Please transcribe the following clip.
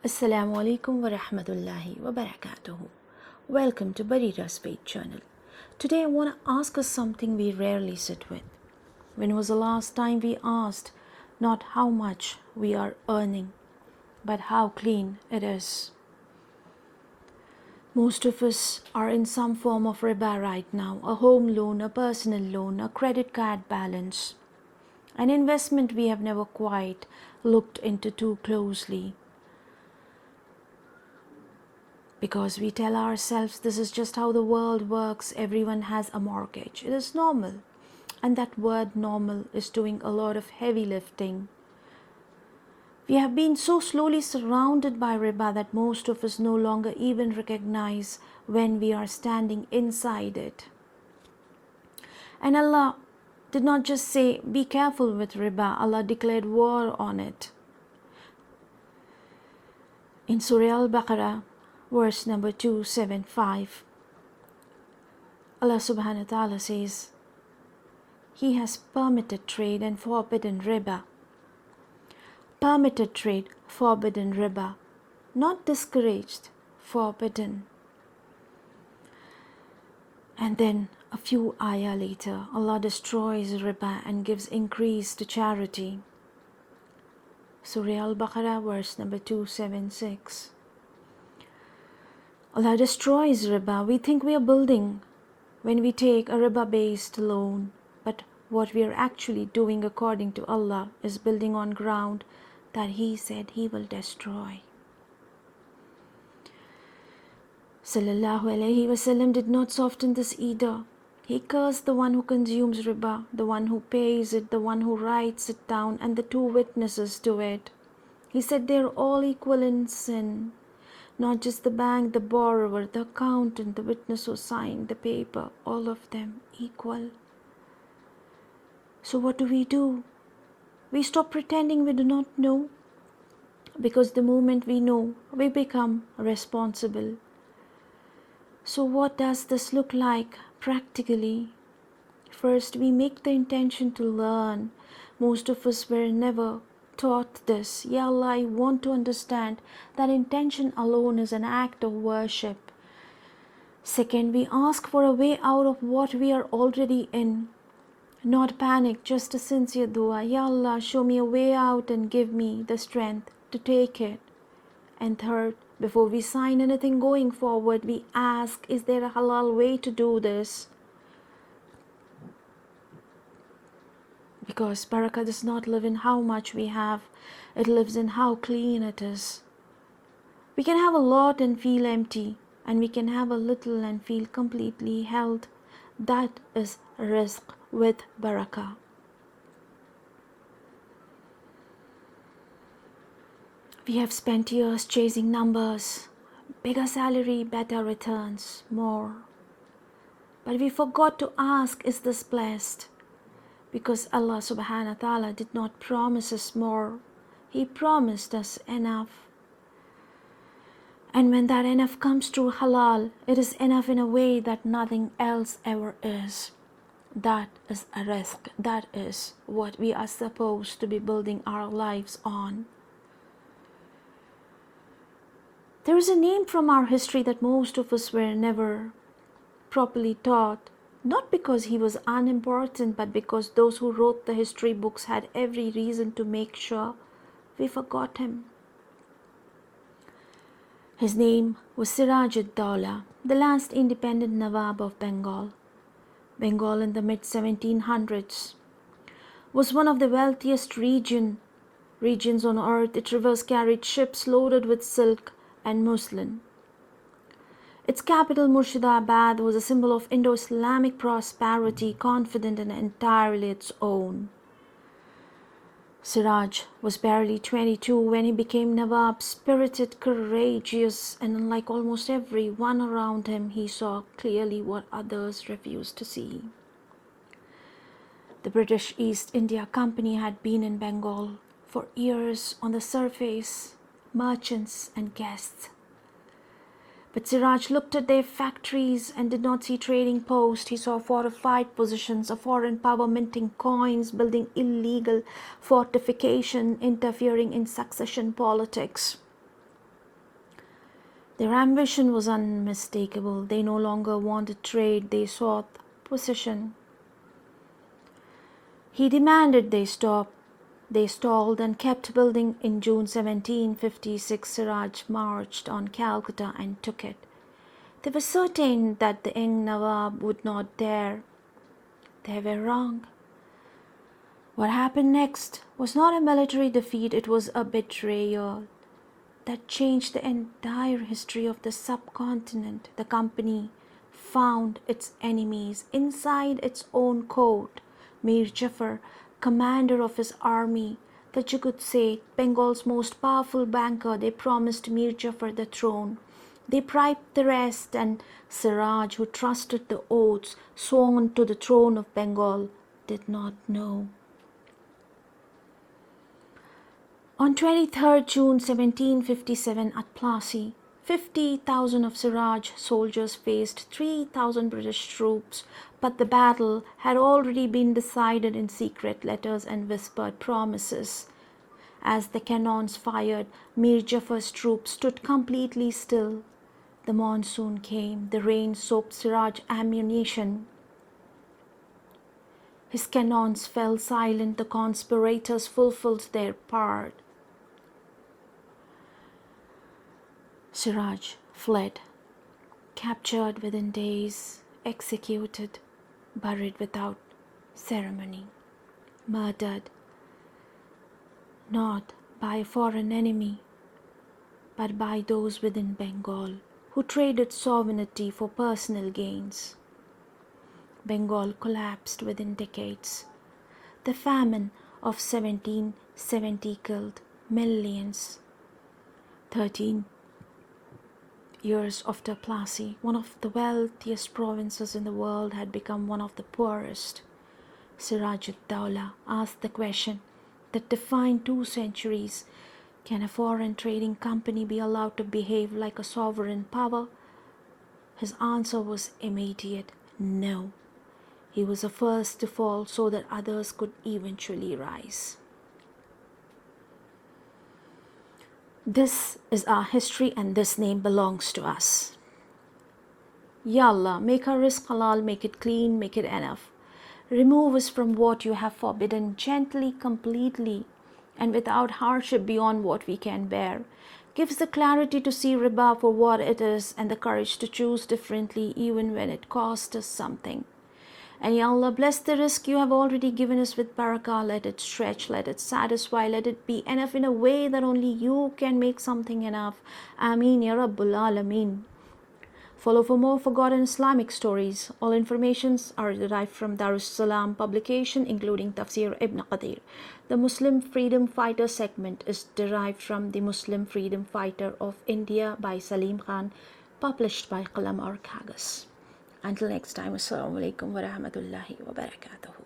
Assalamu alaikum wa rahmatullahi wa barakatuhu. Welcome to Barira's Faith Channel. Today I want to ask us something we rarely sit with. When was the last time we asked not how much we are earning, but how clean it is? Most of us are in some form of riba right now, a home loan, a personal loan, a credit card balance, an investment we have never quite looked into too closely. Because we tell ourselves this is just how the world works, everyone has a mortgage. It is normal. And that word normal is doing a lot of heavy lifting. We have been so slowly surrounded by riba that most of us no longer even recognize when we are standing inside it. And Allah did not just say, be careful with riba. Allah declared war on it. In Surah Al-Baqarah, verse number 275, Allah subhanahu wa ta'ala says, He has permitted trade and forbidden riba. Permitted trade, forbidden riba. Not discouraged, forbidden. And then a few ayah later, Allah destroys riba and gives increase to charity. Surah Al-Baqarah, verse number 276. Allah destroys riba. We think we are building when we take a riba-based loan, but what we are actually doing according to Allah is building on ground that He said He will destroy. Sallallahu Alaihi Wasallam did not soften this either. He cursed the one who consumes riba, the one who pays it, the one who writes it down, and the two witnesses to it. He said they are all equal in sin. Not just the bank, the borrower, the accountant, the witness who signed the paper, all of them equal. So what do? We stop pretending we do not know, because the moment we know, we become responsible. So what does this look like practically? First, we make the intention to learn. Most of us were never taught this. Ya Allah, I want to understand that intention alone is an act of worship. Second, we ask for a way out of what we are already in. Not panic, just a sincere dua. Ya Allah, show me a way out and give me the strength to take it. And third, before we sign anything going forward, we ask, is there a halal way to do this? Because barakah does not live in how much we have, it lives in how clean it is. We can have a lot and feel empty, and we can have a little and feel completely held. That is rizq with barakah. We have spent years chasing numbers, bigger salary, better returns, more. But we forgot to ask, is this blessed? Because Allah subhanahu wa ta'ala did not promise us more. He promised us enough. And when that enough comes through halal, it is enough in a way that nothing else ever is. That is a rizq. That is what we are supposed to be building our lives on. There is a name from our history that most of us were never properly taught. Not because he was unimportant, but because those who wrote the history books had every reason to make sure we forgot him. His name was Siraj Ud-Daulah, the last independent Nawab of Bengal. Bengal in the mid-1700s was one of the wealthiest regions on earth. Its rivers carried ships loaded with silk and muslin. Its capital, Murshidabad, was a symbol of Indo-Islamic prosperity, confident and entirely its own. Siraj was barely 22 when he became Nawab, spirited, courageous, and unlike almost everyone around him, he saw clearly what others refused to see. The British East India Company had been in Bengal for years on the surface, merchants and guests. But Siraj looked at their factories and did not see trading posts. He saw fortified positions, a foreign power minting coins, building illegal fortification, interfering in succession politics. Their ambition was unmistakable. They no longer wanted trade, they sought possession. He demanded they stop. They stalled and kept building. In June 1756, Siraj marched on Calcutta and took it. They were certain that the young Nawab would not dare. They were wrong. What happened next was not a military defeat, it was a betrayal that changed the entire history of the subcontinent. The company found its enemies inside its own court. Mir Jafar, commander of his army, the Jugutse, Bengal's most powerful banker, they promised Mir Jafar the throne. They bribed the rest, and Siraj, who trusted the oaths sworn to the throne of Bengal, did not know. On 23rd June 1757 at Plassey, 50,000 of Siraj soldiers faced 3,000 British troops, but the battle had already been decided in secret letters and whispered promises. As the cannons fired, Mir Jafar's troops stood completely still. The monsoon came, the rain soaked Siraj's ammunition. His cannons fell silent, the conspirators fulfilled their part. Siraj fled, captured within days, executed, buried without ceremony, murdered, not by a foreign enemy, but by those within Bengal who traded sovereignty for personal gains. Bengal collapsed within decades. The famine of 1770 killed millions. 13 years after Plassey, one of the wealthiest provinces in the world had become one of the poorest. Siraj Ud-Daulah asked the question that defined 2 centuries: can a foreign trading company be allowed to behave like a sovereign power? His answer was immediate: no. He was the first to fall so that others could eventually rise. This is our history and this name belongs to us. Ya Allah, make our rizq halal, make it clean, make it enough. Remove us from what you have forbidden gently, completely, and without hardship beyond what we can bear. Give us the clarity to see riba for what it is and the courage to choose differently even when it costs us something. And Ya Allah, bless the rizq you have already given us with barakah. Let it stretch, let it satisfy, let it be enough in a way that only you can make something enough. Ameen Ya Rabbul Alameen. Follow for more forgotten Islamic stories. All informations are derived from Darussalam publication, including Tafsir Ibn Qadir. The Muslim Freedom Fighter segment is derived from The Muslim Freedom Fighter of India by Salim Khan, published by Qalam or Kagas. Until next time, Assalamu alaikum wa rahmatullahi wa barakatuh.